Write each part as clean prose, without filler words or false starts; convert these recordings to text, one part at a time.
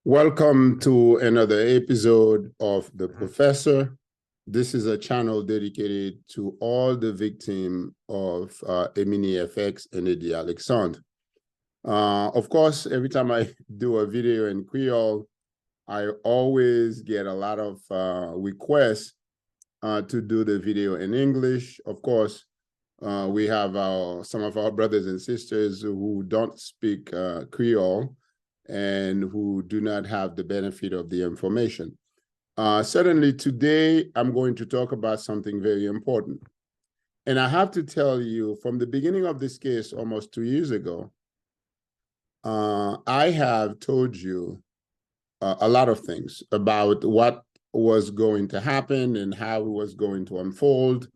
Welcome to another episode of The Professor. This is a channel dedicated to all the victims of EminiFx and Eddie Alexandre. Of course, every time I do a video in Creole, I always get a lot of requests to do the video in English. Of course, we have some of our brothers and sisters who don't speak Creole and who do not have the benefit of the information. Certainly today, I'm going to talk about something very important. And I have to tell you, from the beginning of this case, almost 2 years ago, I have told you a lot of things about what was going to happen and how it was going to unfold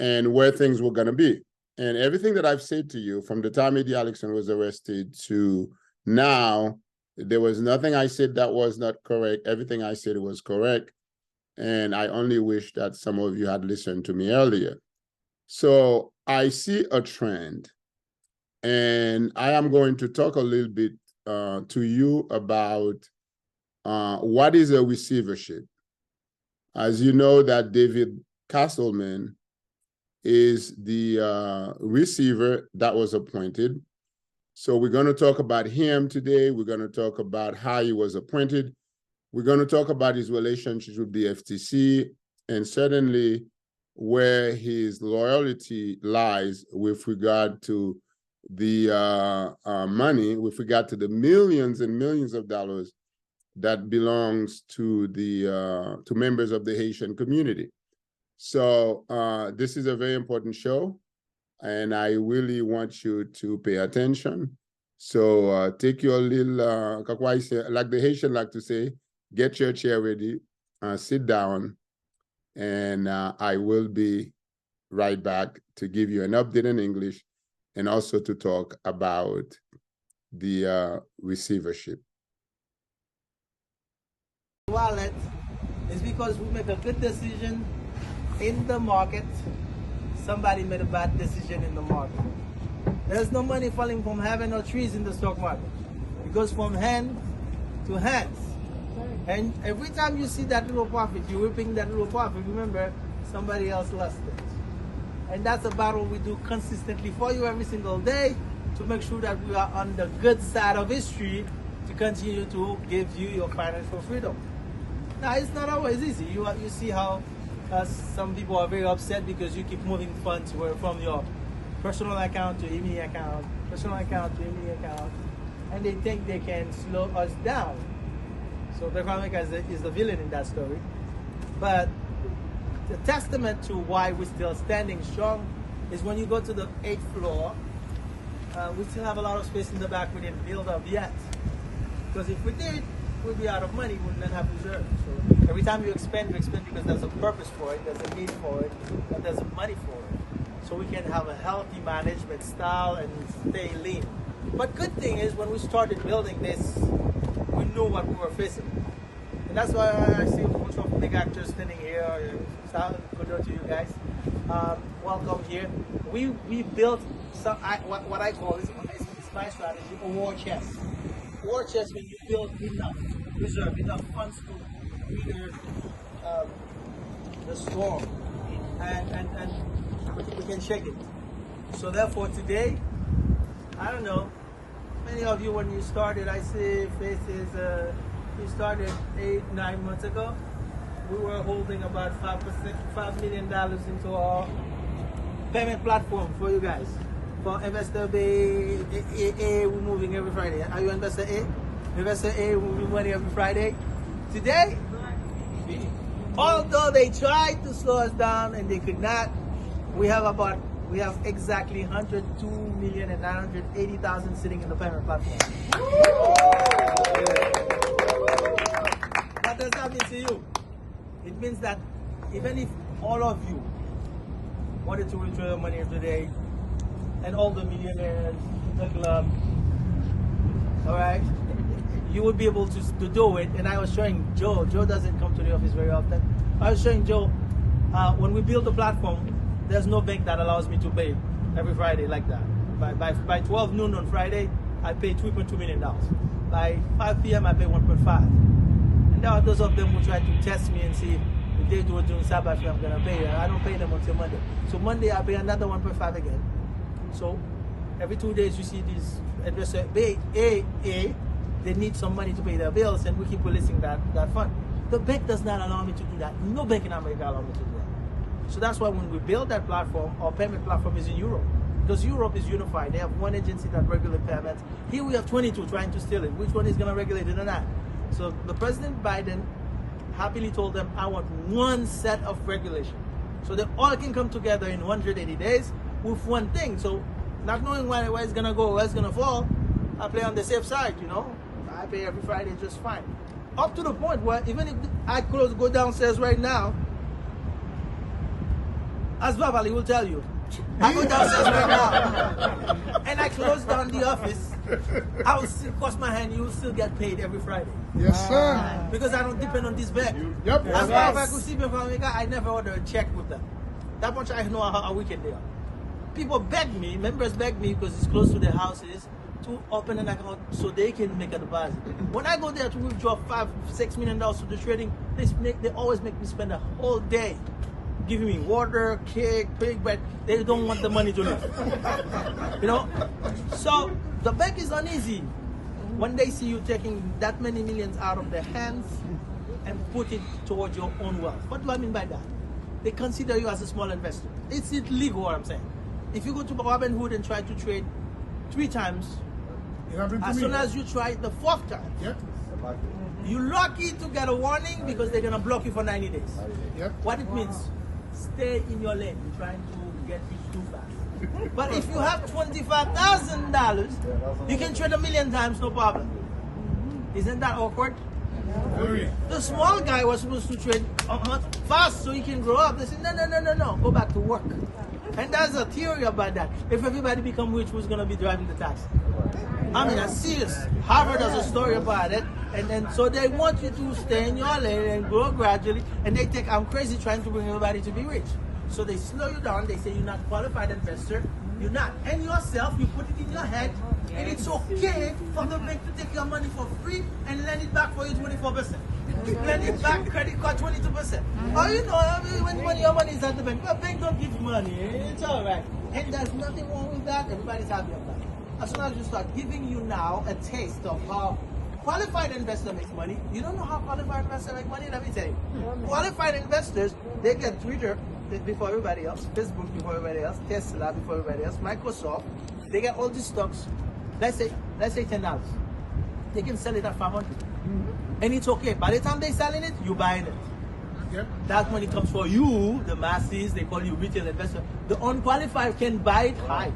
and where things were going to be. And everything that I've said to you from the time Eddie Alexandre was arrested to now, there was nothing I said that was not correct. Everything I said was correct. And I only wish that some of you had listened to me earlier. So I see a trend. And I am going to talk a little bit to you about what is a receivership. As you know, that David Castleman is the receiver that was appointed. So we're going to talk about him today. We're going to talk about how he was appointed. We're going to talk about his relationship with the FTC and certainly where his loyalty lies with regard to the money, with regard to the millions and millions of dollars that belongs to the to members of the Haitian community. So this is a very important show. And I really want you to pay attention. So take your little, like the Haitian like to say, get your chair ready, sit down, and I will be right back to give you an update in English and also to talk about the receivership. Wallet is because we make a good decision in the market. Somebody made a bad decision in the market. There's no money falling from heaven or trees in the stock market. It goes from hand to hands. And every time you see that little profit, you're reaping that little profit. Remember, somebody else lost it. And that's a battle we do consistently for you every single day to make sure that we are on the good side of history to continue to give you your financial freedom. Now, it's not always easy. You see how some people are very upset because you keep moving funds from your personal account to Emini account, personal account to Emini account, and they think they can slow us down. So the economic is the villain in that story. But the testament to why we're still standing strong is when you go to the 8th floor, we still have a lot of space in the back we didn't build up yet. Because if we did, we'd be out of money, we wouldn't have reserves. So every time you expand because there's a purpose for it, there's a need for it, and there's money for it. So we can have a healthy management style and stay lean. But good thing is when we started building this, we knew what we were facing. And that's why I see a bunch of big actors standing here. Good to you guys. Welcome here. We built some, what I call, it's my strategy, a war chest. War chest when you build enough reserve, enough funds to weather the storm, and we can shake it. So therefore today, I don't know, many of you when you started, I see faces, you started 8-9 months ago, we were holding about $5 million into our payment platform for you guys. For Investor A, we're moving every Friday. Are you Investor A? Investor A, we're moving money every Friday. Today, although they tried to slow us down and they could not, we have exactly 102,980,000 sitting in the payment platform. What does that mean to you? It means that even if all of you wanted to withdraw your money today, and all the millionaires in the club, all right, you would be able to do it. And I was showing Joe doesn't come to the office very often. I was showing Joe, when we build the platform, there's no bank that allows me to pay every Friday like that. By 12 noon on Friday, I pay $3.2 million. by 5 p.m. I pay 1.5. And there are those of them who try to test me and see if they do it during Sabbath, I'm gonna pay them. I don't pay them until Monday. So Monday I pay another 1.5 again. So every 2 days you see these investors, they need some money to pay their bills, and we keep releasing that fund. The bank does not allow me to do that. No bank in America allows me to do that. So that's why when we build that platform, our payment platform is in Europe. Because Europe is unified. They have one agency that regulates payments. Here we have 22 trying to steal it. Which one is going to regulate it or not? So the President Biden happily told them, I want one set of regulation. So they all can come together in 180 days with one thing. So not knowing where it's going to go, where it's going to fall, I play on the safe side, you know. I pay every Friday just fine. Up to the point where even if I go downstairs right now, as Babali will tell you, I go downstairs right now and I close down the office, I will still cross my hand, you will still get paid every Friday. Yes, sir. Because I don't depend on this bank. Yep. As far as I could see from America, I never order a check with them. That much I know how wicked they are. People beg me, members beg me because it's close to their houses, to open an account so they can make a deposit. When I go there to withdraw $5-6 million to the trading, they always make me spend a whole day giving me water, cake, pig bread. They don't want the money to leave. You know? So the bank is uneasy when they see you taking that many millions out of their hands and put it towards your own wealth. What do I mean by that? They consider you as a small investor. It's illegal, what I'm saying. If you go to Robinhood and try to trade 3 times, as soon as you try it the 4th time, Yep. you're lucky to get a warning because they're going to block you for 90 days. Yep. What it means, stay in your lane. You're trying to get rich too fast. But if you have $25,000, you can trade 1,000,000 times, no problem. Isn't that awkward? Oh, yeah. The small guy was supposed to trade fast so he can grow up. They said, no, go back to work. And there's a theory about that. If everybody become rich, who's going to be driving the taxi? I mean, that's serious. Harvard has a story about it. And then, so they want you to stay in your lane and grow gradually. And they think I'm crazy trying to bring everybody to be rich. So they slow you down. They say you're not a qualified investor. You're not. And yourself, you put it in your head. And it's okay for the bank to take your money for free and lend it back for you 24%. Lend it back, credit card 22%. Oh, you know, I mean, when your money is at the bank, the bank don't give you money. It's all right. And there's nothing wrong with that. Everybody's happy about it. As soon as you start giving you now a taste of how qualified investors make money, you don't know how qualified investors make money? Let me tell you. Qualified investors, they get Twitter before everybody else, Facebook before everybody else, Tesla before everybody else, Microsoft. They get all these stocks. Let's say $10. They can sell it at 500. And it's okay. By the time they're selling it, you're buying it. Yep. That's when it comes for you, the masses, they call you retail investor. The unqualified can buy it high,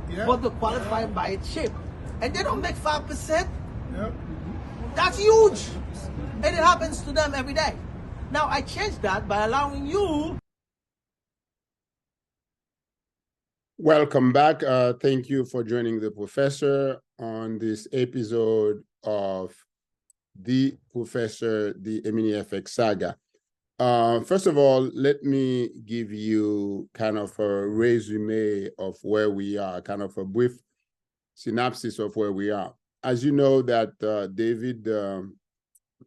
Yep. but the qualified buy it cheap. And they don't make 5%. Yep. That's huge. And it happens to them every day. Now, I changed that by allowing you. Welcome back. Thank you for joining the professor on this episode of The Professor, the EminiFx saga. First of all, let me give you kind of a resume of where we are, kind of a brief synopsis of where we are. As you know that David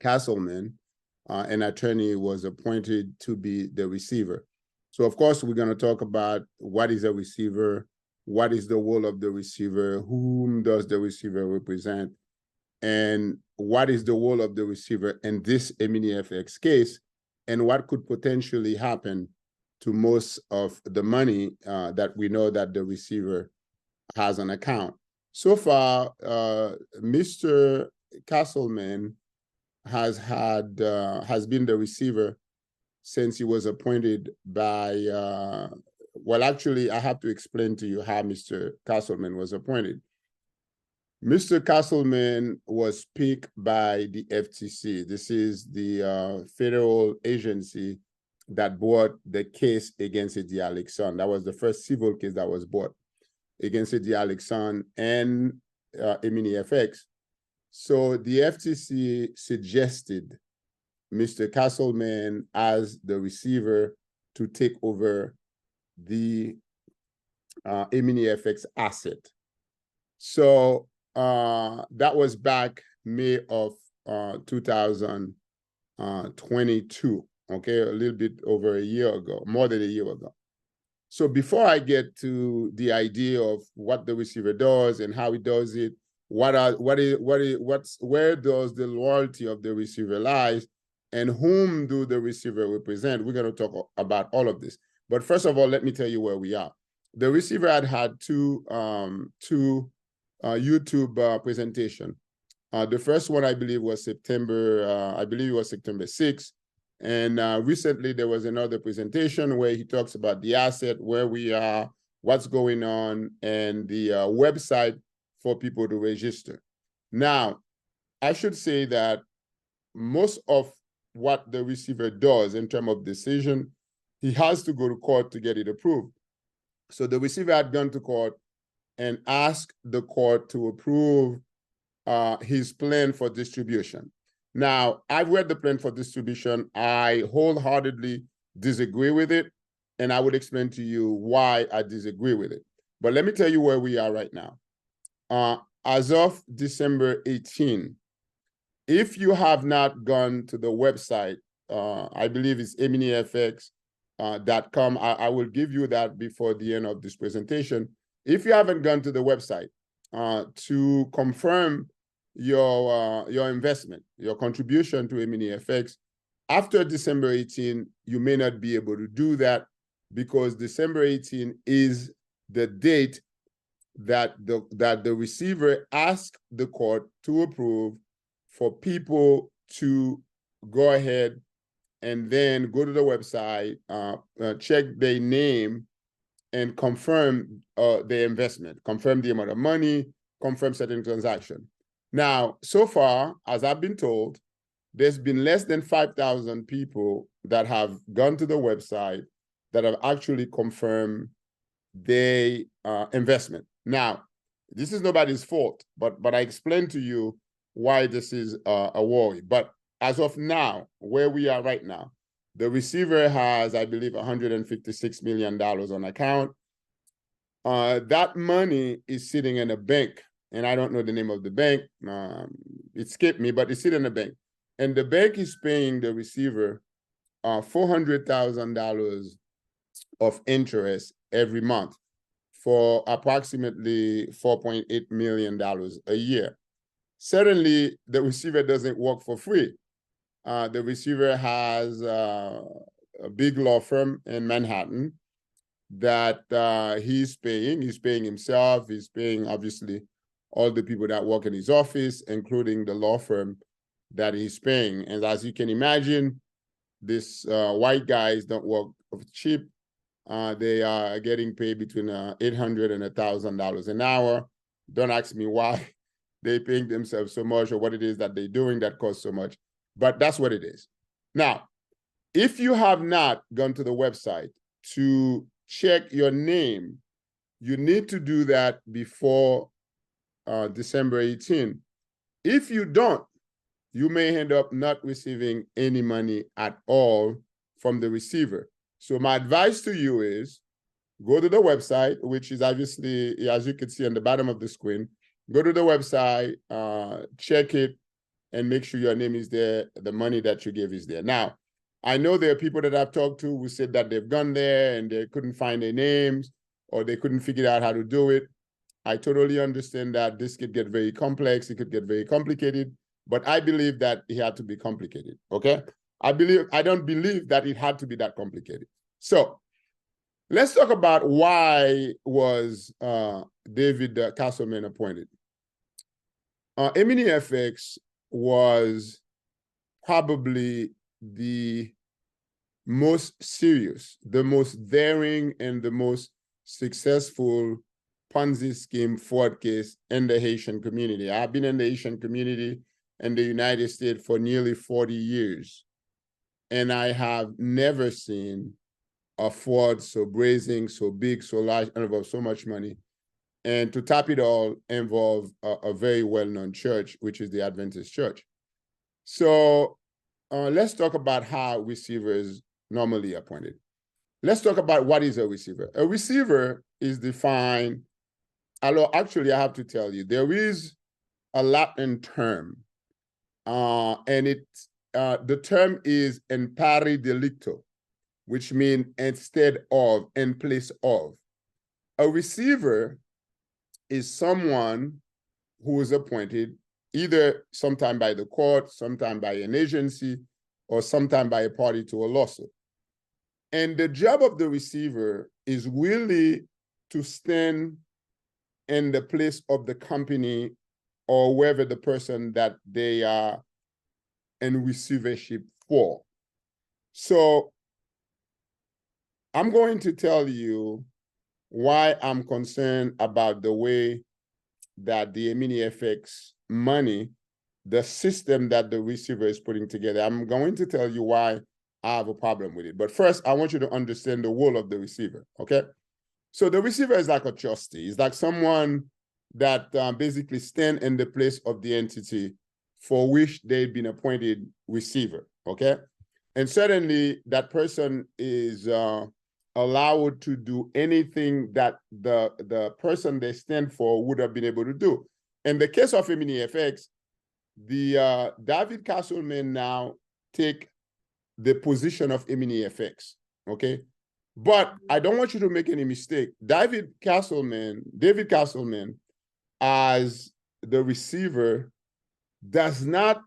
Castleman, an attorney, was appointed to be the receiver. So, of course, we're going to talk about what is a receiver, what is the role of the receiver, whom does the receiver represent, and what is the role of the receiver in this EminiFx case, and what could potentially happen to most of the money that we know that the receiver has on account. So far, Mr. Castleman has been the receiver since he was appointed by, well, actually, I have to explain to you how Mr. Castleman was appointed. Mr. Castleman was picked by the FTC. This is the federal agency that brought the case against Eddie Alexson. That was the first civil case that was brought against Eddie Alexson and EminiFx. So the FTC suggested Mr. Castleman as the receiver to take over the EminiFx asset. So that was back May of 2022, okay, a little bit over a year ago, more than a year ago. So before I get to the idea of what the receiver does and how he does it, where does the loyalty of the receiver lies, and whom do the receiver represent? We're going to talk about all of this. But first of all, let me tell you where we are. The receiver had two YouTube presentation. The first one, I believe, was September 6th. And recently there was another presentation where he talks about the asset, where we are, what's going on, and the website for people to register. Now, I should say that most of what the receiver does in terms of decision, he has to go to court to get it approved. So the receiver had gone to court and asked the court to approve his plan for distribution. Now, I've read the plan for distribution. I wholeheartedly disagree with it, and I would explain to you why I disagree with it. But let me tell you where we are right now. As of December 18, if you have not gone to the website, I believe it's EminiFx.com. I will give you that before the end of this presentation. If you haven't gone to the website to confirm your investment, your contribution to EminiFx, after December 18, you may not be able to do that, because December 18 is the date that the receiver asked the court to approve for people to go ahead and then go to the website, check their name, and confirm their investment, confirm the amount of money, confirm certain transaction. Now, so far, as I've been told, there's been less than 5,000 people that have gone to the website that have actually confirmed their investment. Now, this is nobody's fault, but I explained to you why this is a worry. But as of now, where we are right now, the receiver has, I believe, $156 million on account. That money is sitting in a bank, and I don't know the name of the bank. It skipped me, but it's sitting in a bank. And the bank is paying the receiver $400,000 of interest every month for approximately $4.8 million a year. Certainly, the receiver doesn't work for free. The receiver has a big law firm in Manhattan that he's paying. He's paying himself. He's paying, obviously, all the people that work in his office, including the law firm that he's paying. And as you can imagine, these white guys don't work cheap. They are getting paid between $800 and $1,000 an hour. Don't ask me why they're paying themselves so much or what it is that they're doing that costs so much, but that's what it is. Now, if you have not gone to the website to check your name, you need to do that before December 18. If you don't, you may end up not receiving any money at all from the receiver. So my advice to you is go to the website, which is obviously, as you can see on the bottom of the screen, go to the website, check it, and make sure your name is there, the money that you give is there. Now, I know there are people that I've talked to who said that they've gone there and they couldn't find their names or they couldn't figure out how to do it. I totally understand that this could get very complex, it could get very complicated, but I believe that it had to be complicated, okay? I don't believe that it had to be that complicated. So let's talk about why was David Castleman appointed. EminiFx was probably the most serious, the most daring, and the most successful Ponzi scheme fraud case in the Haitian community. I've been in the Haitian community in the United States for nearly 40 years, and I have never seen a fraud so brazen, so big, so large, and involve so much money. And to top it all, involve a very well-known church, which is the Adventist Church. So let's talk about how receivers normally appointed. Let's talk about what is a receiver. A receiver is defined, although actually I have to tell you, there is a Latin term And the term is in pari delicto, which means instead of, in place of. A receiver is someone who is appointed either sometime by the court, sometime by an agency, or sometime by a party to a lawsuit. And the job of the receiver is really to stand in the place of the company or wherever the person that they are in receivership for. So I'm going to tell you why I'm concerned about the way that the EminiFx money, the system that the receiver is putting together. I'm going to tell you why I have a problem with it. But first, I want you to understand the role of the receiver, okay? So the receiver is like a trustee. It's like someone that basically stand in the place of the entity for which they've been appointed receiver, okay? And certainly that person is allowed to do anything that the person they stand for would have been able to do. In the case of EminiFx, the David Castleman now take the position of EminiFx, okay? But I don't want you to make any mistake. David Castleman, as the receiver, does not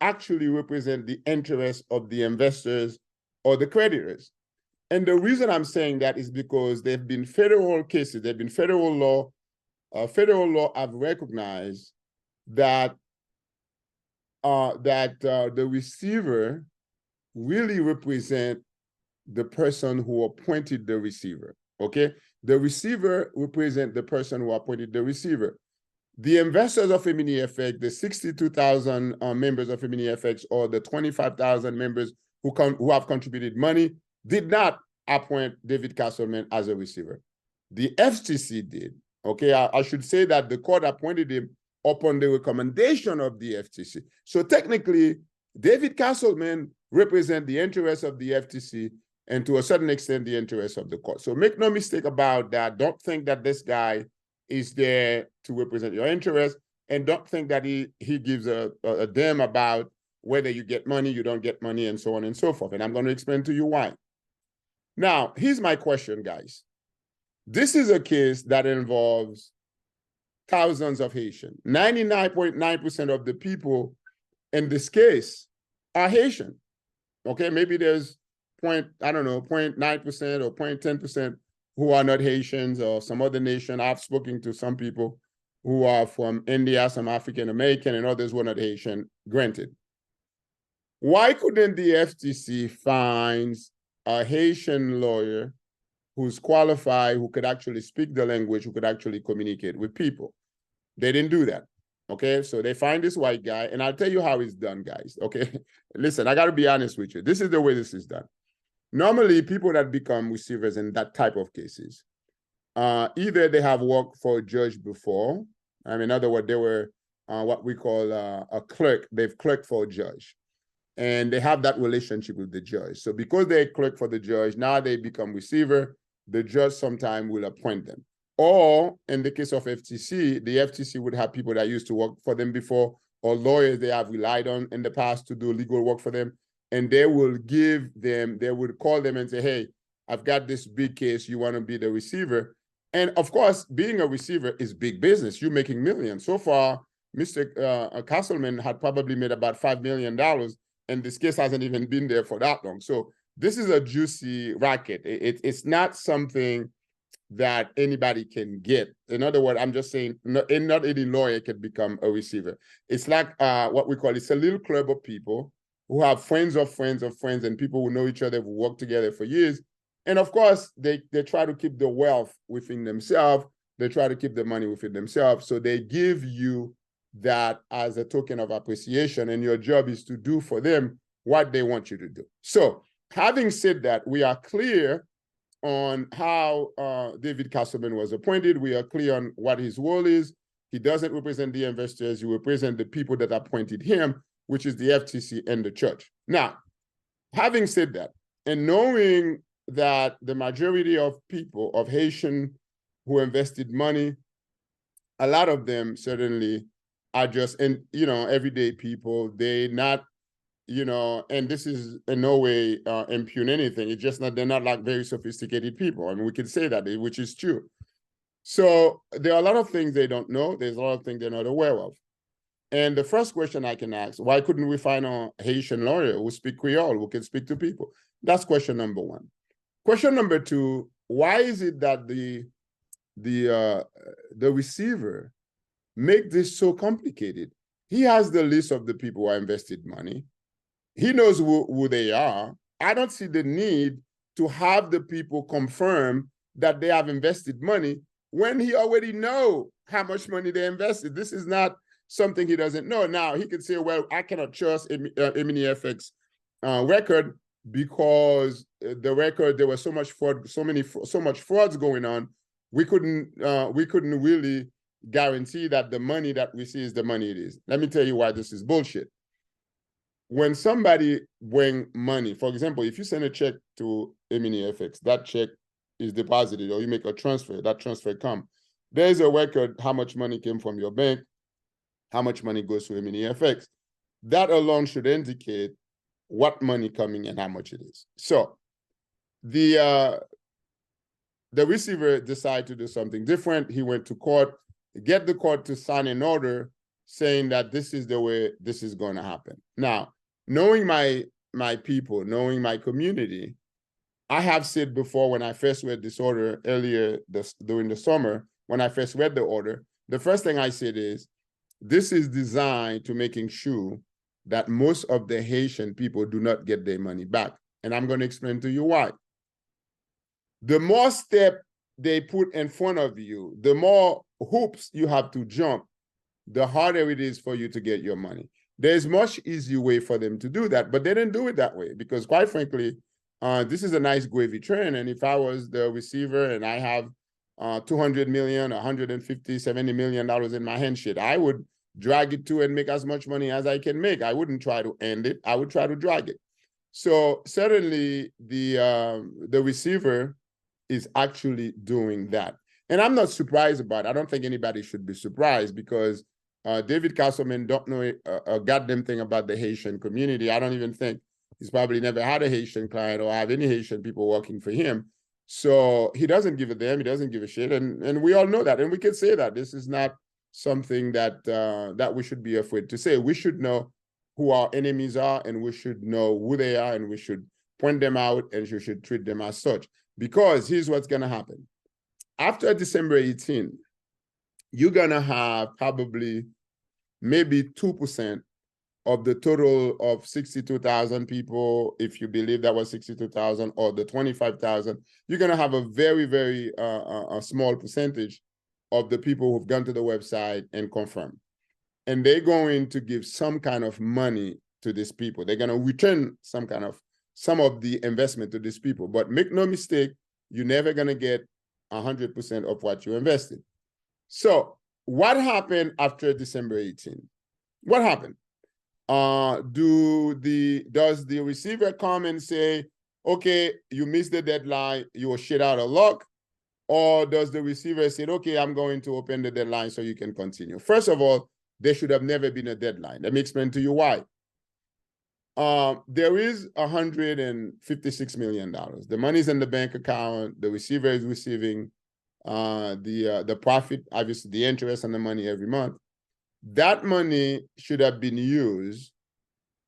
actually represent the interests of the investors or the creditors. And the reason I'm saying that is because there have been federal cases, there have been federal law have recognized that the receiver really represent the person who appointed the receiver, okay? The receiver represent the person who appointed the receiver. The investors of EminiFx, the 62,000 members of EminiFx, or the 25,000 members who have contributed money, did not appoint David Castleman as a receiver. The FTC did, okay? I should say that the court appointed him upon the recommendation of the FTC. So technically, David Castleman represents the interests of the FTC and to a certain extent, the interests of the court. So make no mistake about that. Don't think that this guy is there to represent your interests, and don't think that he gives a damn about whether you get money, you don't get money, and so on and so forth. And I'm going to explain to you why. Now, here's my question, guys. This is a case that involves thousands of Haitians. 99.9% of the people in this case are Haitian. Okay, maybe there's 0.9% or 0.10% who are not Haitians or some other nation. I've spoken to some people who are from India, some African American, and others who are not Haitian, granted. Why couldn't the FTC find a Haitian lawyer who's qualified, who could actually speak the language, who could actually communicate with people? They didn't do that, okay? So they find this white guy, and I'll tell you how it's done, guys, okay? Listen, I gotta be honest with you. This is the way this is done. Normally, people that become receivers in that type of cases, either they have worked for a judge before. I mean, in other words, they were what we call a clerk. They've clerked for a judge, and they have that relationship with the judge. So because they clerk for the judge, now they become receiver. The judge sometime will appoint them. Or in the case of FTC, the FTC would have people that used to work for them before, or lawyers they have relied on in the past to do legal work for them. And they will they would call them and say, hey, I've got this big case, you want to be the receiver? And of course, being a receiver is big business. You're making millions. So far, Mr. Castleman had probably made about $5 million, and this case hasn't even been there for that long. So this is a juicy racket. It's not something that anybody can get. In other words, I'm just saying, not any lawyer can become a receiver. It's like what we call, it's a little club of people who have friends of friends of friends, and people who know each other, who work together for years. And of course, they try to keep the wealth within themselves. They try to keep the money within themselves. So they give you that as a token of appreciation, and your job is to do for them what they want you to do. So having said that, we are clear on how David Castleman was appointed. We are clear on what his role is. He doesn't represent the investors. He represents the people that appointed him, which is the FTC and the church. Now, having said that, and knowing that the majority of people, of Haitian who invested money, a lot of them certainly are just, and everyday people. They not, and this is in no way impugn anything. It's just not, they're not like very sophisticated people. I mean, we could say that, which is true. So there are a lot of things they don't know. There's a lot of things they're not aware of. And the first question I can ask, why couldn't we find a Haitian lawyer who speak Creole, who can speak to people? That's question number one. Question number two, why is it that the receiver make this so complicated? He has the list of the people who invested money. He knows who they are. I don't see the need to have the people confirm that they have invested money when he already know how much money they invested. This is not something he doesn't know. Now, he could say, well, I cannot trust EminiFx record because the record, there was so much fraud, so much frauds going on. We couldn't really guarantee that the money that we see is the money it is. Let me tell you why this is bullshit. When somebody bring money, for example, if you send a check to EminiFx, that check is deposited, or you make a transfer, that transfer come. There's a record how much money came from your bank, how much money goes to EminiFx. That alone should indicate what money coming and how much it is. So the receiver decided to do something different. He went to court, get the court to sign an order saying that this is the way this is going to happen. Now, knowing my people, knowing my community, I have said before, when I first read this order earlier during the summer, when I first read the order, the first thing I said is, this is designed to making sure that most of the Haitian people do not get their money back. And I'm going to explain to you why. The more step they put in front of you, the more hoops you have to jump, the harder it is for you to get your money. There's much easier way for them to do that, but they didn't do it that way because, quite frankly, this is a nice gravy train. And if I was the receiver and I have 200 million, 150, 70 million dollars in my hand, shit, I would drag it to and make as much money as I can make. I wouldn't try to end it. I would try to drag it. So certainly the receiver is actually doing that. And I'm not surprised about it. I don't think anybody should be surprised because David Castleman don't know a goddamn thing about the Haitian community. I don't even think he's probably never had a Haitian client or have any Haitian people working for him. So he doesn't give a damn. He doesn't give a shit. And we all know that. And we can say that. This is not something that that we should be afraid to say. We should know who our enemies are, and we should know who they are, and we should point them out, and we should treat them as such. Because here's what's going to happen. After December 18, you're going to have probably maybe 2% of the total of 62,000 people, if you believe that was 62,000, or the 25,000, you're going to have a very, very a small percentage of the people who've gone to the website and confirmed. And they're going to give some kind of money to these people. They're going to return some of the investment to these people. But make no mistake, you're never going to get 100% of what you invested. So what happened after December 18? What happened? Does the receiver come and say, okay, you missed the deadline, you're shit out of luck? Or does the receiver say, okay, I'm going to open the deadline so you can continue? First of all, there should have never been a deadline. Let me explain to you why. There is $156 million. The money's in the bank account. The receiver is receiving the profit, obviously the interest on the money every month. That money should have been used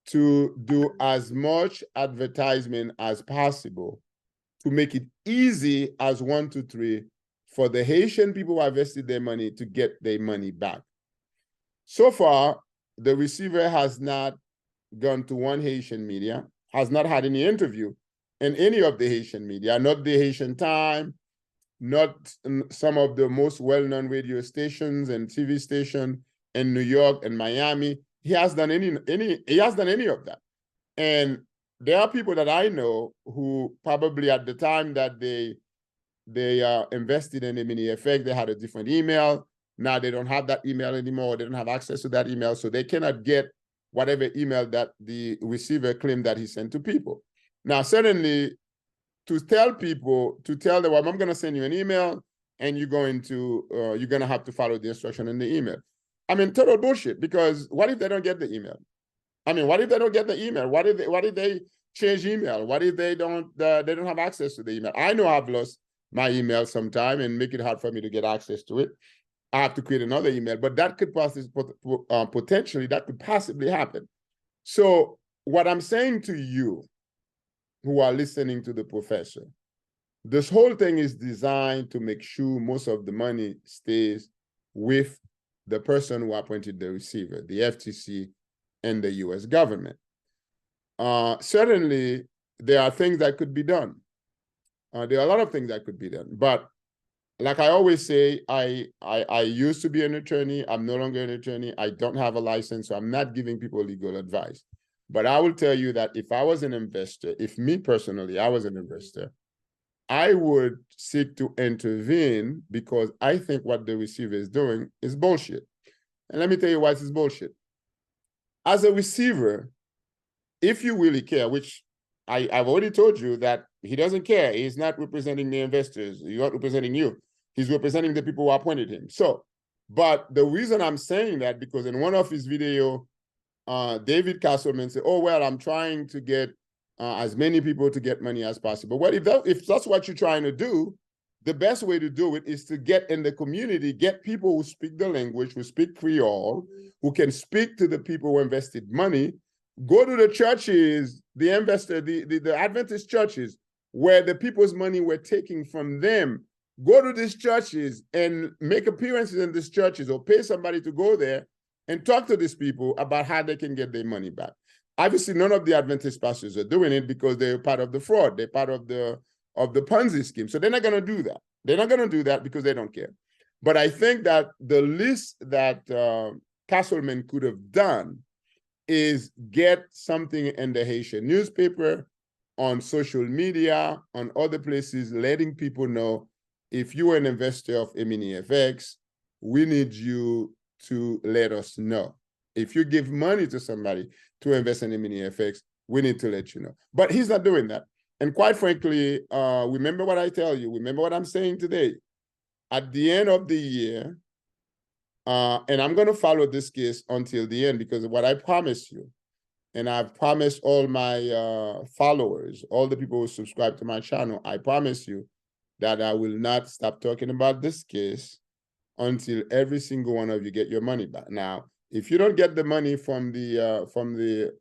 to do as much advertisement as possible to make it easy as 1, 2, 3 for the Haitian people who invested their money to get their money back. So far, the receiver has not gone to one Haitian media, has not had any interview in any of the Haitian media, not the Haitian Time, not some of the most well-known radio stations and TV stations in New York and Miami. He has done any of that. And there are people that I know who probably at the time that they invested in EminiFx, they had a different email. Now they don't have that email anymore. They don't have access to that email, so they cannot get whatever email that the receiver claimed that he sent to people. Now, certainly, to tell people, to tell them, well, I'm going to send you an email, and you're going to have to follow the instruction in the email. I mean, total bullshit, because what if they don't get the email? I mean, what if they don't get the email? What if they change email? What if they don't have access to the email? I know I've lost my email sometime and make it hard for me to get access to it. I have to create another email, but that could potentially, that could possibly happen. So what I'm saying to you who are listening to the professor, this whole thing is designed to make sure most of the money stays with the person who appointed the receiver, the FTC and the US government. Certainly, there are things that could be done. There are a lot of things that could be done, but like I always say, I used to be an attorney. I'm no longer an attorney. I don't have a license, so I'm not giving people legal advice. But I will tell you that if I was an investor, if me personally, I was an investor, I would seek to intervene, because I think what the receiver is doing is bullshit. And let me tell you why this is bullshit. As a receiver, if you really care, which I've already told you that he doesn't care. He's not representing the investors. He's not representing you. He's representing the people who appointed him. So, but the reason I'm saying that, because in one of his video, David Castleman said, oh, well, I'm trying to get as many people to get money as possible. Well, if that's what you're trying to do, the best way to do it is to get in the community, get people who speak the language, who speak Creole, who can speak to the people who invested money. Go to the churches, the Adventist churches, where the people's money were taking from them. Go to these churches and make appearances in these churches, or pay somebody to go there and talk to these people about how they can get their money back. Obviously, none of the Adventist pastors are doing it because they're part of the fraud. They're part of the Ponzi scheme. So they're not going to do that. They're not going to do that because they don't care. But I think that the least that Castleman could have done is get something in the Haitian newspaper, on social media, on other places, letting people know, if you are an investor of EminiFx, we need you to let us know. If you give money to somebody to invest in EminiFx, we need to let you know. But he's not doing that. And quite frankly, remember what I tell you, remember what I'm saying today. At the end of the year, and I'm going to follow this case until the end, because what I promise you, and I've promised all my followers, all the people who subscribe to my channel, I promise you that I will not stop talking about this case until every single one of you get your money back. Now, if you don't get the money from the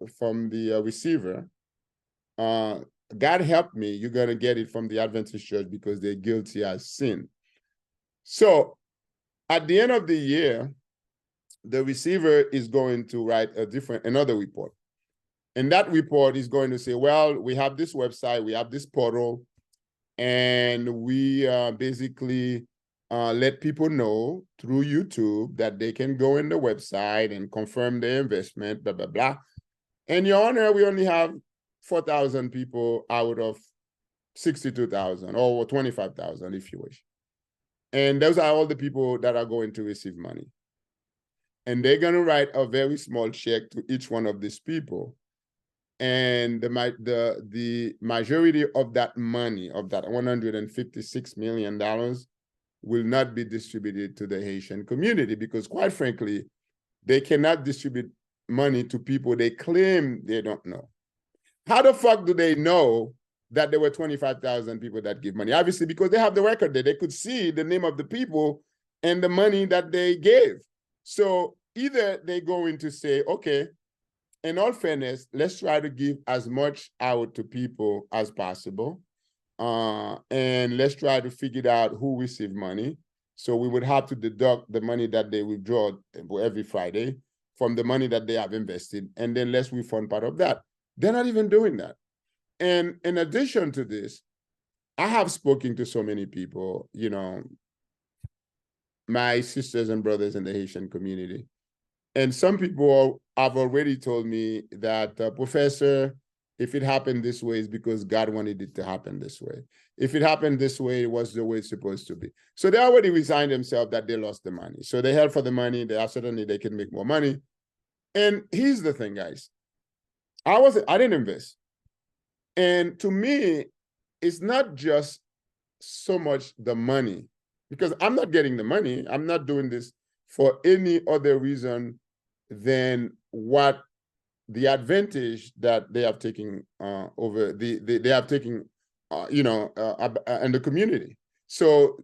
receiver, God help me, you're going to get it from the Adventist church, because they're guilty as sin. So at the end of the year, the receiver is going to write another report. And that report is going to say, well, we have this website, we have this portal, and we basically let people know through YouTube that they can go in the website and confirm their investment, blah, blah, blah. And Your Honor, we only have 4,000 people out of 62,000, or 25,000 if you wish. And those are all the people that are going to receive money. And they're going to write a very small check to each one of these people. And the majority of that money, of that $156 million, will not be distributed to the Haitian community, because quite frankly, they cannot distribute money to people they claim they don't know. How the fuck do they know that there were 25,000 people that give money? Obviously, because they have the record there. They could see the name of the people and the money that they gave. So either they're going to say, okay, in all fairness, let's try to give as much out to people as possible. And let's try to figure out who received money. So we would have to deduct the money that they withdraw every Friday from the money that they have invested, and then let's refund part of that. They're not even doing that. And in addition to this, I have spoken to so many people, my sisters and brothers in the Haitian community. And some people have already told me that, Professor, if it happened this way, it's because God wanted it to happen this way. If it happened this way, it was the way it's supposed to be. So they already resigned themselves that they lost the money. So they held for the money. Certainly they can make more money. And here's the thing, guys. I didn't invest. And to me, it's not just so much the money, because I'm not getting the money. I'm not doing this for any other reason than what the advantage that they have taken over they have taken in the community. So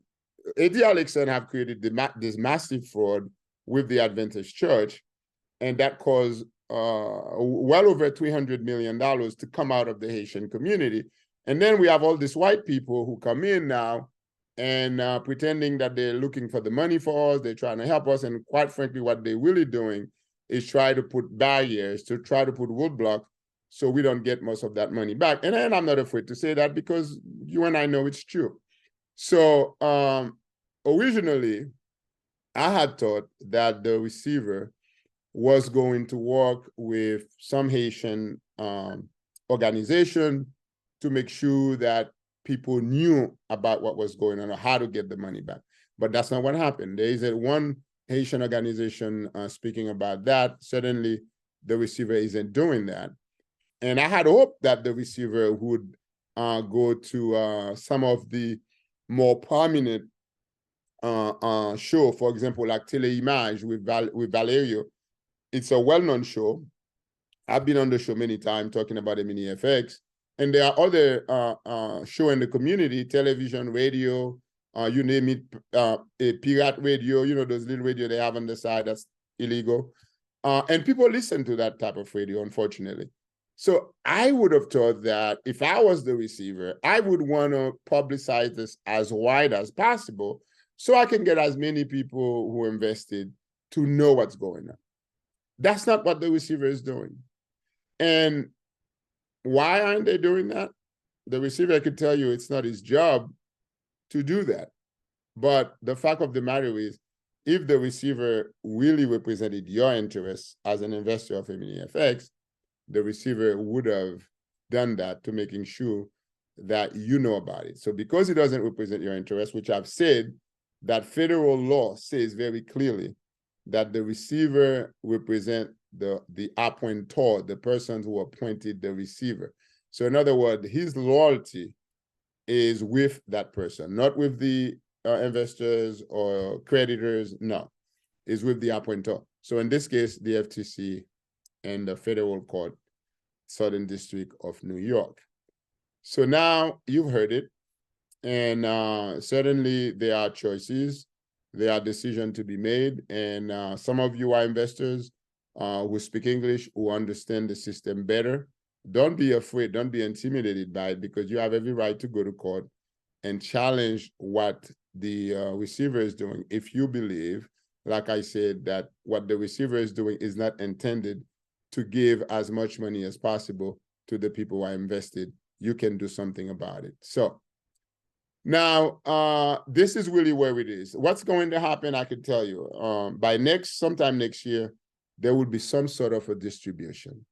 A.D. Alexander have created this massive fraud with the Adventist Church, and that caused well over $300 million to come out of the Haitian community. And then we have all these white people who come in now and pretending that they're looking for the money for us, they're trying to help us, and quite frankly, what they're really doing is try to put barriers, to try to put roadblocks so we don't get most of that money back. And I'm not afraid to say that because you and I know it's true. So originally, I had thought that the receiver was going to work with some Haitian organization to make sure that people knew about what was going on or how to get the money back. But that's not what happened. There is one Haitian organization speaking about that. Certainly, the receiver isn't doing that. And I had hoped that the receiver would go to some of the more prominent show, for example, like Teleimage with Valerio. It's a well-known show. I've been on the show many times talking about EminiFx. And there are other shows in the community, television, radio, you name it, a pirate radio, those little radio they have on the side that's illegal. And people listen to that type of radio, unfortunately. So I would have thought that if I was the receiver, I would want to publicize this as wide as possible so I can get as many people who invested to know what's going on. That's not what the receiver is doing. And why aren't they doing that? The receiver could tell you it's not his job to do that. But the fact of the matter is, if the receiver really represented your interests as an investor of EminiFx, the receiver would have done that to making sure that you know about it. So because it doesn't represent your interests, which I've said that federal law says very clearly that the receiver represent the appointor, the person who appointed the receiver. So in other words, his loyalty is with that person, not with the investors or creditors, no, is with the appointor. So in this case, the FTC and the federal court, Southern District of New York. So now you've heard it, and certainly there are choices, there are decisions to be made, and some of you are investors who speak English, who understand the system better. Don't be afraid, don't be intimidated by it, because you have every right to go to court and challenge what the receiver is doing if you believe, like I said, that what the receiver is doing is not intended to give as much money as possible to the people who are invested. You can do something about it. So now, this is really where it is. What's going to happen, I can tell you, by sometime next year, there will be some sort of a distribution.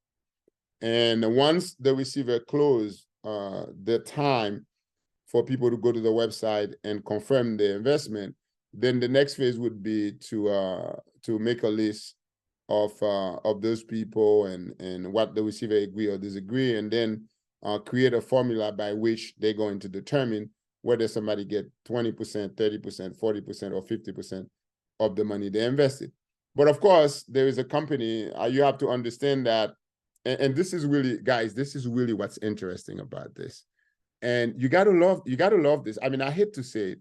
And once the receiver closes the time for people to go to the website and confirm their investment, then the next phase would be to make a list of those people and what the receiver agree or disagree, and then create a formula by which they're going to determine whether somebody get 20%, 30%, 40%, or 50% of the money they invested. But of course, there is a company, you have to understand that, and this is really, guys, this is really what's interesting about this. And you gotta love this. I mean, I hate to say it.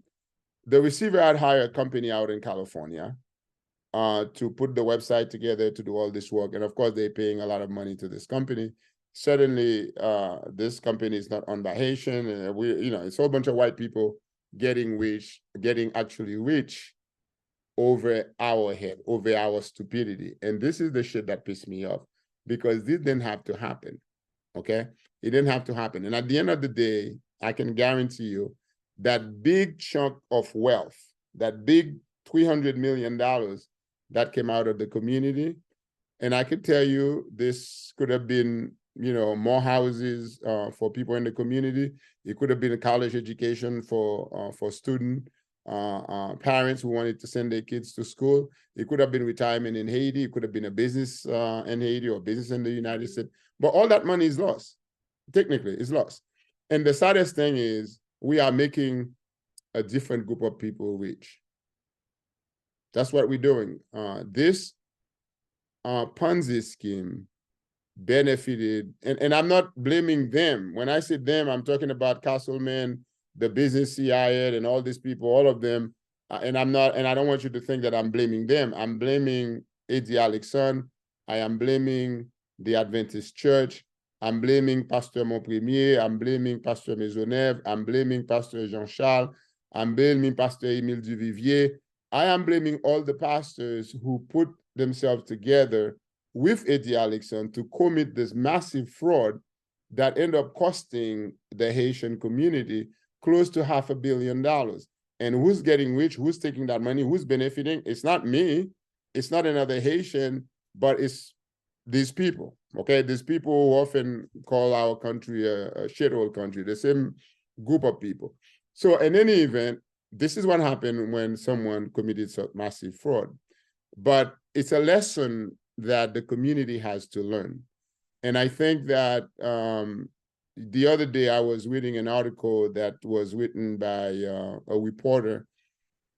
The receiver had hired a company out in California to put the website together, to do all this work. And of course, they're paying a lot of money to this company. Certainly, this company is not owned by Haitian. And it's a whole bunch of white people getting actually rich over our head, over our stupidity. And this is the shit that pissed me off, because this didn't have to happen, okay? It didn't have to happen. And at the end of the day, I can guarantee you that big chunk of wealth, that big $300 million that came out of the community, and I could tell you this could have been, more houses for people in the community. It could have been a college education for student parents who wanted to send their kids to school. It could have been retirement in Haiti. It could have been a business in Haiti or business in the United States. But all that money is lost. Technically, it's lost. And the saddest thing is we are making a different group of people rich. That's what we're doing. This Ponzi scheme benefited, and I'm not blaming them. When I say them, I'm talking about Castleman, the business CIA, and all these people, all of them. And I don't want you to think that I'm blaming them. I'm blaming Eddie Alexson. I am blaming the Adventist Church. I'm blaming Pastor Montpremier. I'm blaming Pastor Maisonneuve. I'm blaming Pastor Jean-Charles. I'm blaming Pastor Émile Duvivier. I am blaming all the pastors who put themselves together with Eddie Alexson to commit this massive fraud that ended up costing the Haitian community close to $500 million. And who's getting rich? Who's taking that money? Who's benefiting? It's not me. It's not another Haitian, but it's these people, okay? These people who often call our country a shithole country, the same group of people. So in any event, this is what happened when someone committed such massive fraud. But it's a lesson that the community has to learn. And I think that the other day I was reading an article that was written by a reporter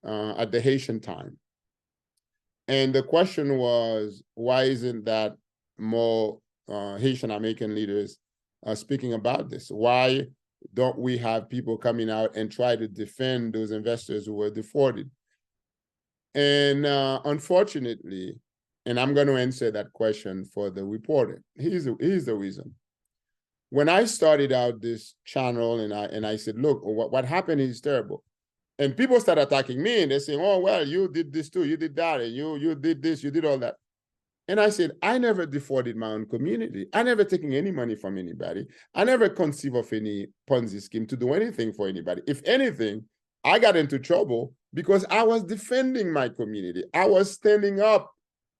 at the Haitian Time. And the question was, why isn't that more Haitian American leaders speaking about this? Why don't we have people coming out and try to defend those investors who were defrauded? And unfortunately, and I'm going to answer that question for the reporter, here's the reason. When I started out this channel and I said, look, what happened is terrible. And people start attacking me and they're saying, oh, well, you did this too, you did that, and you did this, you did all that. And I said, I never defrauded my own community. I never taken any money from anybody. I never conceived of any Ponzi scheme to do anything for anybody. If anything, I got into trouble because I was defending my community. I was standing up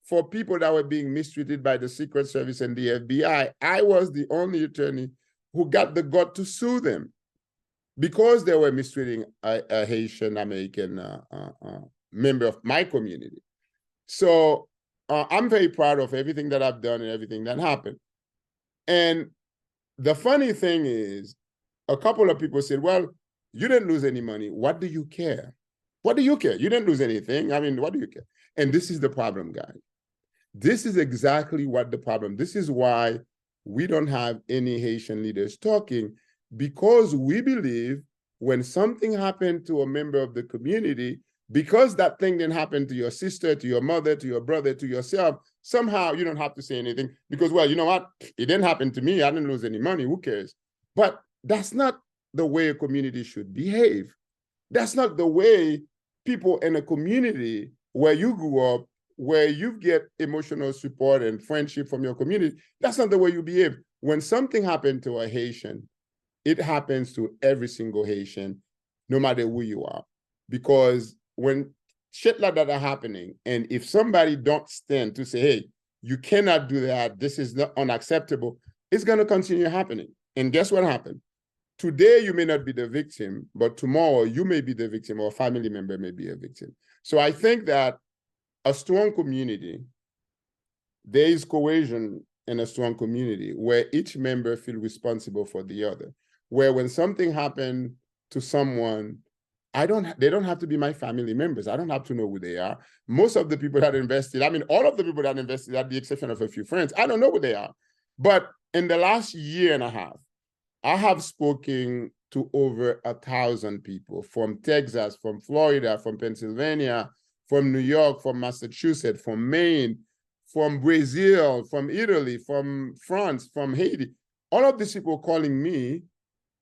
for people that were being mistreated by the Secret Service and the FBI. I was the only attorney who got the gut to sue them because they were mistreating a Haitian American member of my community. So I'm very proud of everything that I've done and everything that happened. And the funny thing is, a couple of people said, well, you didn't lose any money. What do you care? What do you care? You didn't lose anything. I mean, what do you care? And this is the problem, guys. This is exactly what the problem. This is why we don't have any Haitian leaders talking, because we believe when something happened to a member of the community, because that thing didn't happen to your sister, to your mother, to your brother, to yourself, somehow you don't have to say anything because, well, you know what? It didn't happen to me. I didn't lose any money. Who cares? But that's not the way a community should behave. That's not the way people in a community where you grew up, where you get emotional support and friendship from your community, that's not the way you behave. When something happened to a Haitian, it happens to every single Haitian, no matter who you are. Because when shit like that are happening, and if somebody don't stand to say, hey, you cannot do that, this is not unacceptable, it's going to continue happening. And guess what happened? Today, you may not be the victim, but tomorrow you may be the victim or a family member may be a victim. So I think that a strong community, there is cohesion in a strong community where each member feels responsible for the other. Where when something happened to someone, they don't have to be my family members. I don't have to know who they are. Most of the people that invested, I mean, all of the people that invested, at the exception of a few friends, I don't know who they are. But in the last year and a half, I have spoken to over 1,000 people from Texas, from Florida, from Pennsylvania, from New York, from Massachusetts, from Maine, from Brazil, from Italy, from France, from Haiti. All of these people calling me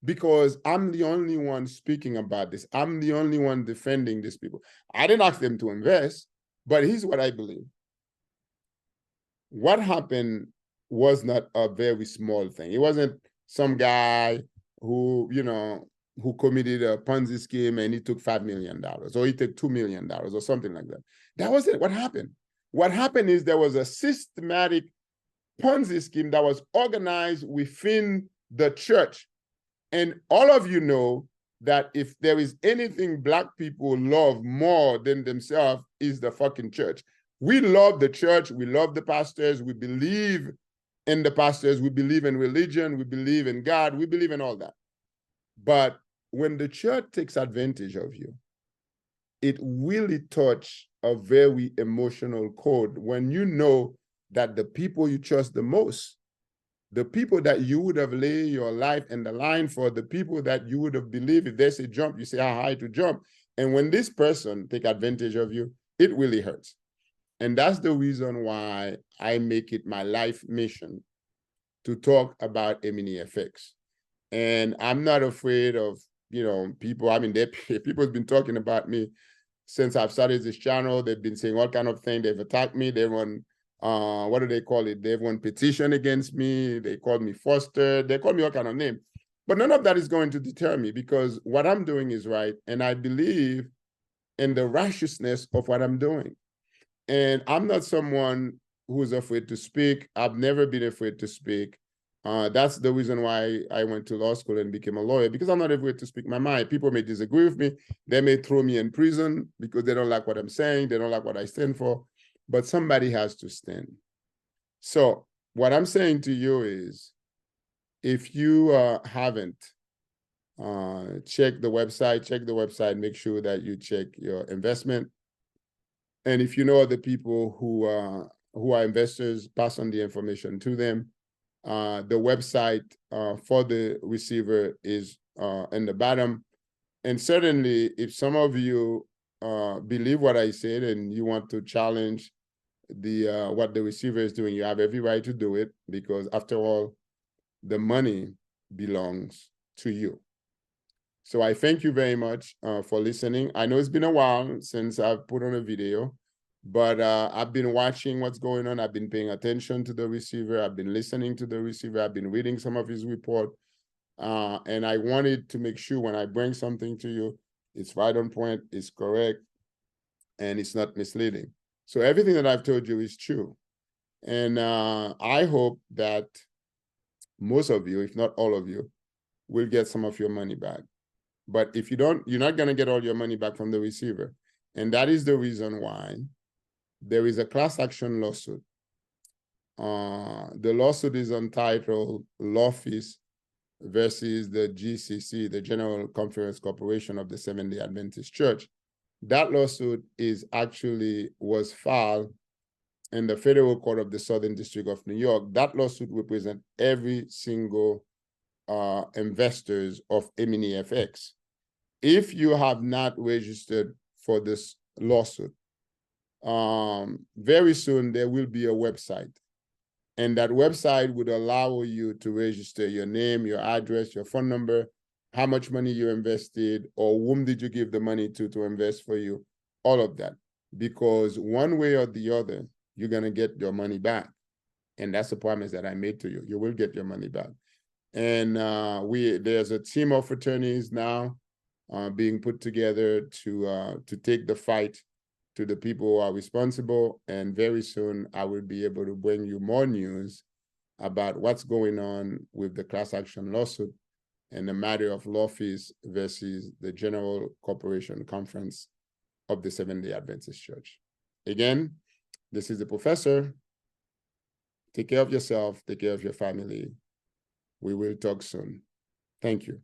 because I'm the only one speaking about this. I'm the only one defending these people. I didn't ask them to invest, but here's what I believe. What happened was not a very small thing. It wasn't some guy who, who committed a Ponzi scheme and he took $5 million or he took $2 million or something like that. That wasn't what happened. What happened is there was a systematic Ponzi scheme that was organized within the church. And all of you know that if there is anything Black people love more than themselves is the fucking church. We love the church. We love the pastors. We believe in the pastors. We believe in religion. We believe in God. We believe in all that. But when the church takes advantage of you, it really touched a very emotional chord when you know that the people you trust the most, the people that you would have laid your life in the line for, the people that you would have believed if they say jump, you say how high to jump. And when this person take advantage of you, it really hurts. And that's the reason why I make it my life mission to talk about EminiFx. And I'm not afraid of, people. I mean, people have been talking about me since I've started this channel. They've been saying all kind of things. They've attacked me. They run, what do they call it? They've run petition against me. They called me Foster. They called me all kind of names. But none of that is going to deter me because what I'm doing is right. And I believe in the righteousness of what I'm doing. And I'm not someone who's afraid to speak. I've never been afraid to speak. That's the reason why I went to law school and became a lawyer, because I'm not afraid to speak my mind. People may disagree with me. They may throw me in prison because they don't like what I'm saying. They don't like what I stand for. But somebody has to stand. So what I'm saying to you is, if you haven't checked the website, make sure that you check your investment. And if you know other people who are investors, pass on the information to them. The website for the receiver is in the bottom. And certainly, if some of you believe what I said and you want to challenge the what the receiver is doing, you have every right to do it, because after all, the money belongs to you. So I thank you very much for listening. I know it's been a while since I've put on a video, but I've been watching what's going on. I've been paying attention to the receiver. I've been listening to the receiver. I've been reading some of his report. And I wanted to make sure when I bring something to you, it's right on point, it's correct, and it's not misleading. So everything that I've told you is true. And I hope that most of you, if not all of you, will get some of your money back. But if you don't, you're not going to get all your money back from the receiver. And that is the reason why there is a class action lawsuit. The lawsuit is entitled Loyalties versus the GCC, the General Conference Corporation of the Seventh-day Adventist Church. That lawsuit was filed in the Federal Court of the Southern District of New York. That lawsuit represents every single investors of EminiFx. If you have not registered for this lawsuit, very soon there will be a website, and that website would allow you to register your name, your address, your phone number, how much money you invested, or whom did you give the money to invest for you, all of that. Because one way or the other, you're going to get your money back. And that's the promise that I made to you. You will get your money back. And there's a team of attorneys now being put together to take the fight to the people who are responsible. And very soon, I will be able to bring you more news about what's going on with the class action lawsuit and the matter of loyalties versus the General Corporation Conference of the Seventh-day Adventist Church. Again, this is the professor. Take care of yourself. Take care of your family. We will talk soon. Thank you.